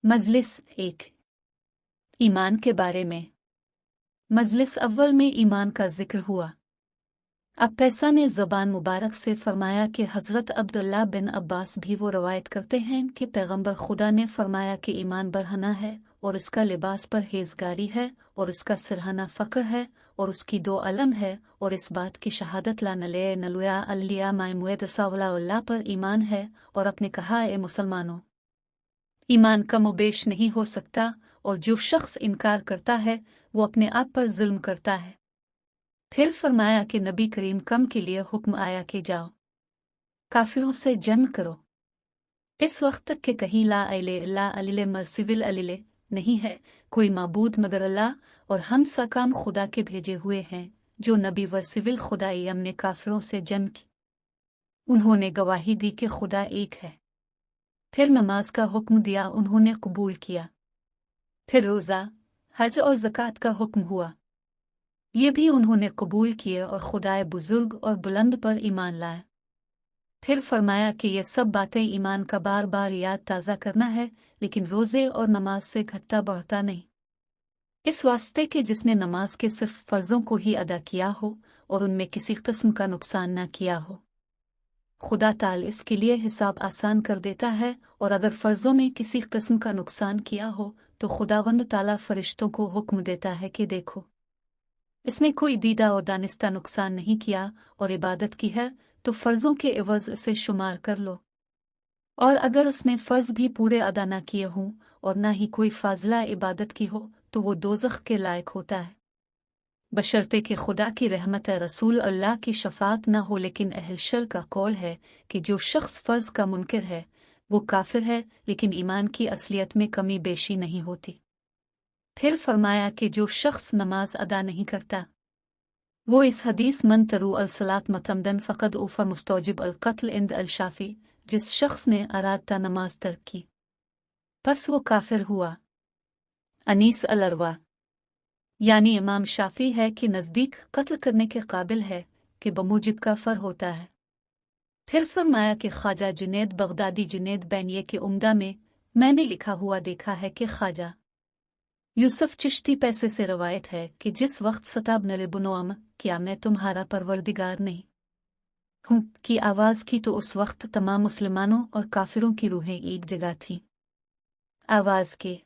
मजलिस 1 ईमान के बारे में। मजलिस अव्वल में ईमान का जिक्र हुआ। अब पैसा ने ज़बान मुबारक से फरमाया कि हज़रत अब्दुल्ला बिन अब्बास भी वो रवायत करते हैं कि पैगंबर खुदा ने फरमाया कि ईमान बरहना है और इसका लिबास परहेज़गारी है और इसका सिरहाना फ़क्र है और उसकी दो अलम है और इस बात की शहादत ला नले नलुया अल्लिया मायमुएदसावला पर ईमान है। और अपने कहा, ए मुसलमानों, ईमान कमोबेश नहीं हो सकता और जो शख्स इनकार करता है वो अपने आप पर जुल्म करता है। फिर फरमाया कि नबी करीम कम के लिए हुक्म आया कि जाओ काफिरों से जंग करो इस वक्त तक कि कहीं ला अलिले मरसिविल अलिले नहीं है कोई माबूद मगर अल्लाह और हम सकाम खुदा के भेजे हुए हैं जो नबी वर्सिविल खुदाई हमने काफिरों से जंग की। उन्होंने गवाही दी कि खुदा एक है। फिर नमाज का हुक्म दिया, उन्होंने कबूल किया। फिर रोज़ा, हज और ज़कात का हुक्म हुआ, ये भी उन्होंने कबूल किए और खुदाए बुजुर्ग और बुलंद पर ईमान लाए। फिर फरमाया कि ये सब बातें ईमान का बार बार याद ताज़ा करना है, लेकिन रोज़े और नमाज से घटता बढ़ता नहीं। इस वास्ते कि जिसने नमाज के सिर्फ फ़र्ज़ों को ही अदा किया हो और उनमें किसी किस्म का नुकसान न किया हो, खुदा ताला इसके लिए हिसाब आसान कर देता है। और अगर फ़र्ज़ों में किसी किस्म का नुकसान किया हो तो खुदावंद ताला फरिश्तों को हुक्म देता है कि देखो, इसने कोई दीदा और दानिस्ता नुकसान नहीं किया और इबादत की है तो फ़र्ज़ों के एवज़ इसे शुमार कर लो। और अगर उसने फ़र्ज़ भी पूरे अदा न किए हों और न ही कोई फाजला इबादत की हो तो वो दोज़ख के लायक होता है, बशर्ते कि खुदा की रहमत रसूल अल्लाह की शफात न हो। लेकिन अहल शर का कौल है कि जो शख्स फ़र्ज़ का मुनकिर है वो काफिर है, लेकिन ईमान की असलियत में कमी बेशी नहीं होती। फिर फरमाया कि जो शख्स नमाज अदा नहीं करता वो इस हदीस मन तरु अल-सलात मतमदन फ़क़द उफ़ा मुस्तौजिब अल-क़त्ल इंद अल-शाफ़ी, जिस शख्स ने अरादता नमाज तर्क की बस वो काफिर हुआ। अनीस अल-अरवा यानी इमाम शाफी है कि नज़दीक कत्ल करने के काबिल है कि बमूजिब काफर होता है। फिर फरमाया कि ख्वाजा जुनैद बगदादी जुनैद बैनिये के उम्दा में मैंने लिखा हुआ देखा है कि ख्वाजा यूसुफ चिश्ती पैसे से रवायत है कि जिस वक्त सताब नरेबुनोम क्या मैं तुम्हारा परवरदिगार नहीं हूँ की आवाज़ की तो उस वक्त तमाम मुसलमानों और काफिरों की रूहें एक जगह थीं। आवाज़ के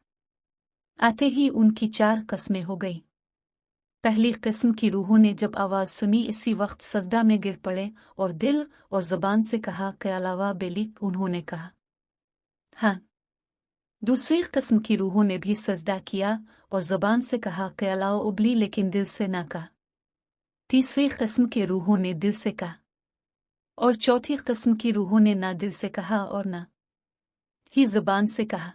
आते ही उनकी 4 कस्में हो गईं। पहली किस्म की रूहों ने जब आवाज़ सुनी इसी वक्त सजदा में गिर पड़े और दिल और ज़बान से कहा के अलावा बेली, उन्होंने कहा हाँ। दूसरी किस्म की रूहों ने भी सजदा किया और ज़बान से कहा के अलावा उबली, लेकिन दिल से ना कहा। तीसरी किस्म के रूहों ने दिल से कहा और चौथी किस्म की रूहों ने ना दिल से कहा और ना ही ज़बान से कहा।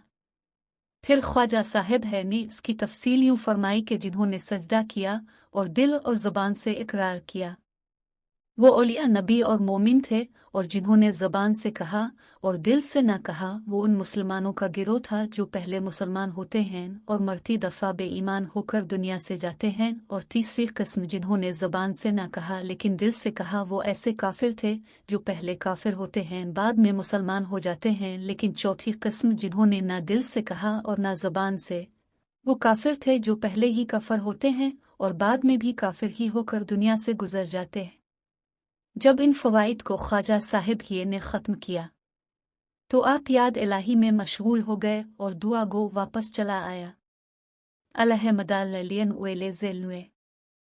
फिर ख्वाजा साहिब है ने इसकी तफसील यूँ फरमाई कि जिन्होंने सजदा किया और दिल और ज़बान से इकरार किया वो औलिया नबी और मोमिन थे, और जिन्होंने ज़बान से कहा और दिल से न कहा वो उन मुसलमानों का गिरोह था जो पहले मुसलमान होते हैं और मरती दफ़ा बेईमान होकर दुनिया से जाते हैं। और तीसरी किस्म जिन्होंने ज़बान से न कहा लेकिन दिल से कहा वो ऐसे काफिर थे जो पहले काफिर होते हैं बाद में मुसलमान हो जाते हैं। लेकिन चौथी किस्म जिन्होंने न दिल से कहा और न ज़बान से, वो काफिर थे जो पहले ही काफिर होते हैं और बाद में भी काफिर ही होकर दुनिया से गुजर जाते हैं। जब इन फ़वाइद को ख्वाजा साहिब ही ने ख़त्म किया तो आप याद इलाही में मशगूल हो गए और दुआ गो वापस चला आया। अलहमदाल लियन उएले ज़ेलनुए।